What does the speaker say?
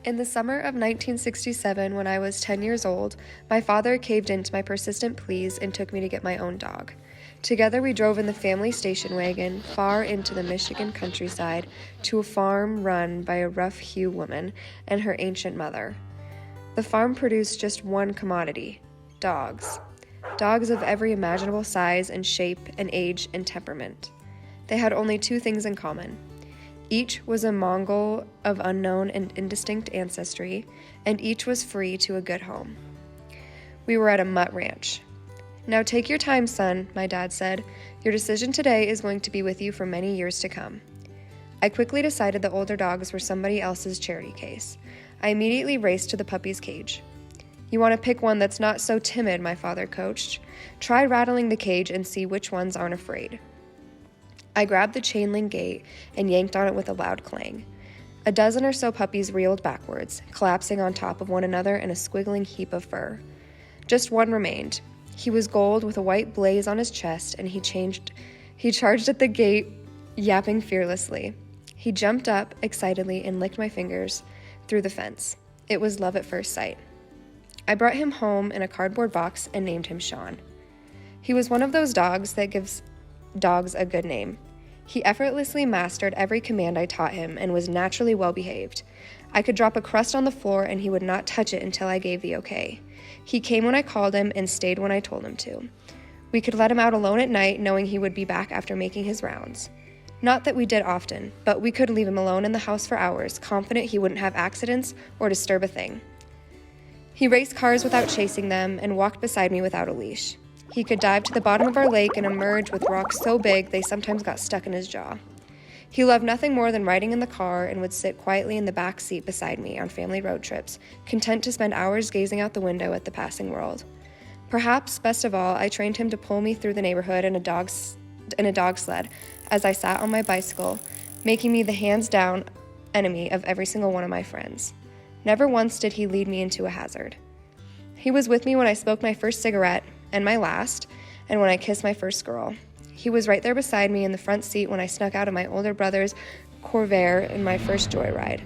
In the summer of 1967, when I was 10 years old, my father caved into my persistent pleas and took me to get my own dog. Together we drove in the family station wagon far into the Michigan countryside to a farm run by a rough-hew woman and her ancient mother. The farm produced just one commodity: dogs. Dogs of every imaginable size and shape and age and temperament. They had only two things in common. Each was a Mongol of unknown and indistinct ancestry, and each was free to a good home. We were at a mutt ranch. "Now take your time, son," my dad said. "Your decision today is going to be with you for many years to come." I quickly decided the older dogs were somebody else's charity case. I immediately raced to the puppy's cage. "You want to pick one that's not so timid," my father coached. "Try rattling the cage and see which ones aren't afraid." I grabbed the chain link gate and yanked on it with a loud clang. A dozen or so puppies reeled backwards, collapsing on top of one another in a squiggling heap of fur. Just one remained. He was gold with a white blaze on his chest, and he charged at the gate, yapping fearlessly. He jumped up excitedly and licked my fingers through the fence. It was love at first sight. I brought him home in a cardboard box and named him Sean. He was one of those dogs that gives dogs a good name. He effortlessly mastered every command I taught him and was naturally well behaved. I could drop a crust on the floor and he would not touch it until I gave the okay. He came when I called him and stayed when I told him to. We could let him out alone at night, knowing he would be back after making his rounds. Not that we did often, but we could leave him alone in the house for hours, confident he wouldn't have accidents or disturb a thing. He raced cars without chasing them and walked beside me without a leash. He could dive to the bottom of our lake and emerge with rocks so big they sometimes got stuck in his jaw. He loved nothing more than riding in the car and would sit quietly in the back seat beside me on family road trips, content to spend hours gazing out the window at the passing world. Perhaps, best of all, I trained him to pull me through the neighborhood in a dog sled as I sat on my bicycle, making me the hands-down enemy of every single one of my friends. Never once did he lead me into a hazard. He was with me when I smoked my first cigarette, and my last, and when I kissed my first girl. He was right there beside me in the front seat when I snuck out of my older brother's CRWR in my first joyride.